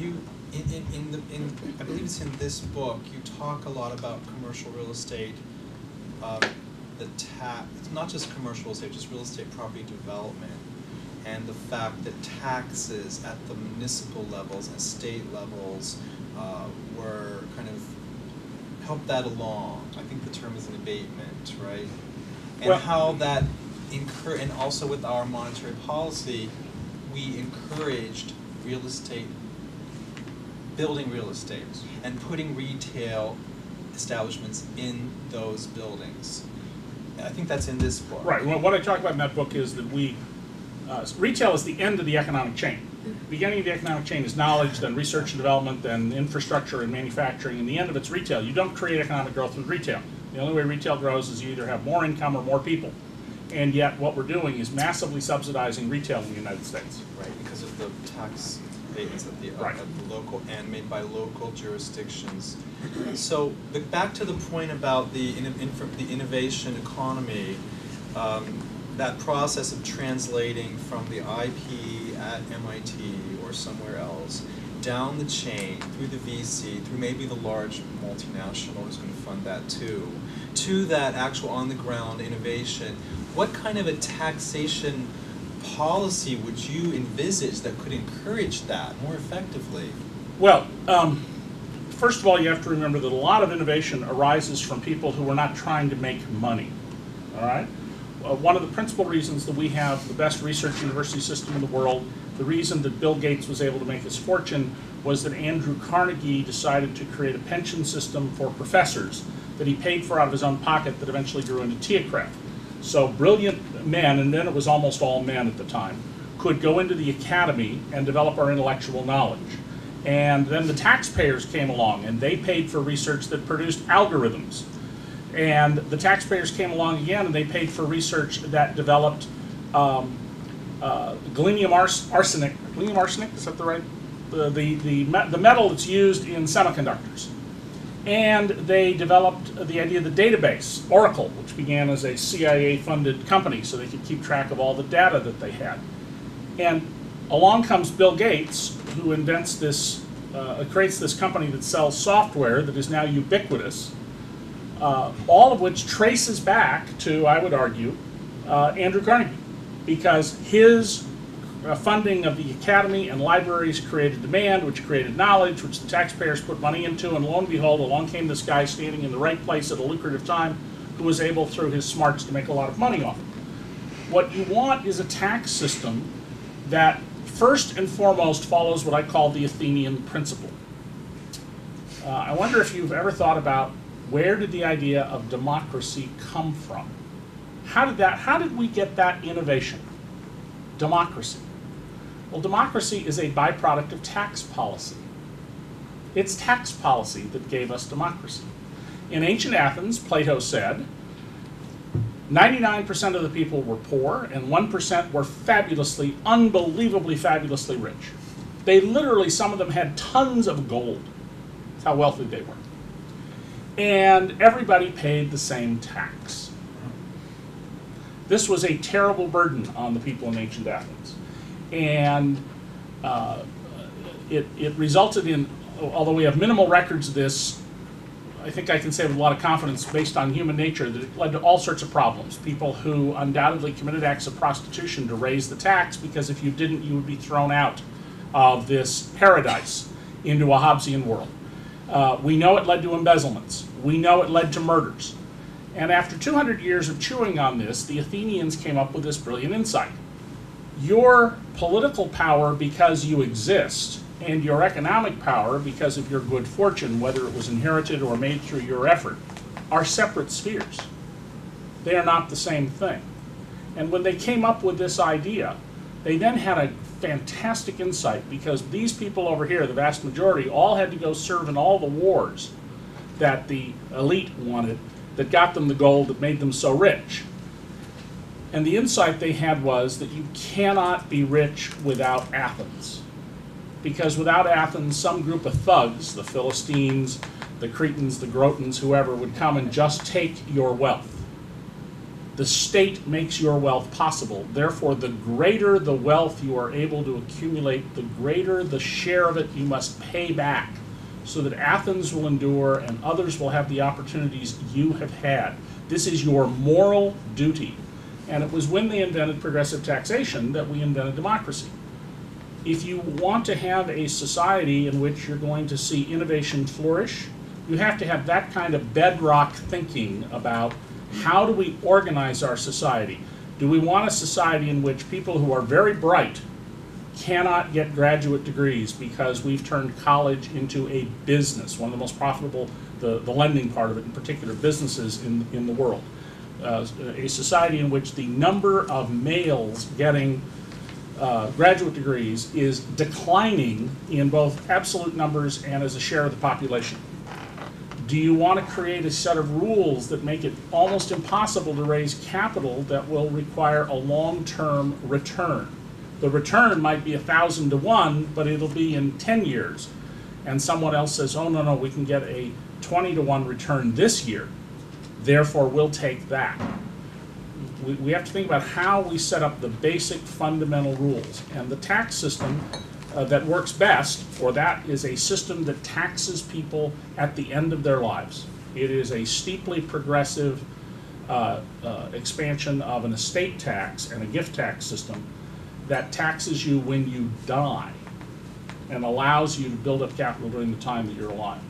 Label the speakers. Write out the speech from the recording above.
Speaker 1: you, I believe it's in this book, you talk a lot about commercial real estate, it's not just commercial real estate, just real estate property development, and the fact that taxes at the municipal levels and state levels were kind of helped that along. I think the term is an abatement, right? And well, how that and also with our monetary policy, we encouraged real estate, building real estate, and putting retail establishments in those buildings. I think that's in this book.
Speaker 2: Right. Well, what I talk about in that book is that retail is the end of the economic chain. The beginning of the economic chain is knowledge, then research and development, then infrastructure and manufacturing, and the end of it's retail. You don't create economic growth with retail. The only way retail grows is you either have more income or more people. And yet what we're doing is massively subsidizing retail in the United States.
Speaker 1: Right, because of the tax abatements at the local and made by local jurisdictions. So back to the point about the innovation economy, that process of translating from the IP at MIT or somewhere else down the chain through the VC, through maybe the large multinational who's going to fund that too, to that actual on-the-ground innovation. What kind of a taxation policy would you envisage that could encourage that more effectively?
Speaker 2: Well, first of all, you have to remember that a lot of innovation arises from people who are not trying to make money, all right? One of the principal reasons that we have the best research university system in the world, the reason that Bill Gates was able to make his fortune, was that Andrew Carnegie decided to create a pension system for professors that he paid for out of his own pocket that eventually grew into Tiacraft. So brilliant men, and then it was almost all men at the time, could go into the academy and develop our intellectual knowledge. And then the taxpayers came along and they paid for research that produced algorithms. And the taxpayers came along again and they paid for research that developed gallium arsenic. Gallium arsenic, is that the right? The metal that's used in semiconductors. And they developed the idea of the database, Oracle, which began as a CIA-funded company so they could keep track of all the data that they had. And along comes Bill Gates, who invents this, creates this company that sells software that is now ubiquitous, all of which traces back to, I would argue, Andrew Carnegie, because his funding of the academy and libraries created demand, which created knowledge, which the taxpayers put money into, and lo and behold, along came this guy standing in the right place at a lucrative time who was able, through his smarts, to make a lot of money off it. What you want is a tax system that first and foremost follows what I call the Athenian principle. I wonder if you've ever thought about where did the idea of democracy come from? How did we get that innovation? Democracy. Well, democracy is a byproduct of tax policy. It's tax policy that gave us democracy. In ancient Athens, Plato said, 99% of the people were poor and 1% were fabulously, unbelievably fabulously rich. They literally, some of them had tons of gold. That's how wealthy they were. And everybody paid the same tax. This was a terrible burden on the people in ancient Athens. And it resulted in, although we have minimal records of this, I think I can say with a lot of confidence based on human nature that it led to all sorts of problems. People who undoubtedly committed acts of prostitution to raise the tax, because if you didn't, you would be thrown out of this paradise into a Hobbesian world. We know it led to embezzlements. We know it led to murders. And after 200 years of chewing on this, the Athenians came up with this brilliant insight. Your political power because you exist, and your economic power because of your good fortune, whether it was inherited or made through your effort, are separate spheres. They are not the same thing. And when they came up with this idea, they then had a fantastic insight, because these people over here, the vast majority, all had to go serve in all the wars that the elite wanted, that got them the gold that made them so rich. And the insight they had was that you cannot be rich without Athens. Because without Athens, some group of thugs, the Philistines, the Cretans, the Grotans, whoever, would come and just take your wealth. The state makes your wealth possible. Therefore, the greater the wealth you are able to accumulate, the greater the share of it you must pay back, so that Athens will endure and others will have the opportunities you have had. This is your moral duty. And it was when they invented progressive taxation that we invented democracy. If you want to have a society in which you're going to see innovation flourish, you have to have that kind of bedrock thinking about how do we organize our society. Do we want a society in which people who are very bright cannot get graduate degrees because we've turned college into a business, one of the most profitable, the lending part of it in particular, businesses in the world. A society in which the number of males getting graduate degrees is declining in both absolute numbers and as a share of the population. Do you want to create a set of rules that make it almost impossible to raise capital that will require a long-term return? The return might be 1,000 to 1, but it'll be in 10 years. And someone else says, oh, no, we can get a 20 to 1 return this year. Therefore, we'll take that. We have to think about how we set up the basic fundamental rules. And the tax system that works best for that is a system that taxes people at the end of their lives. It is a steeply progressive expansion of an estate tax and a gift tax system that taxes you when you die and allows you to build up capital during the time that you're alive.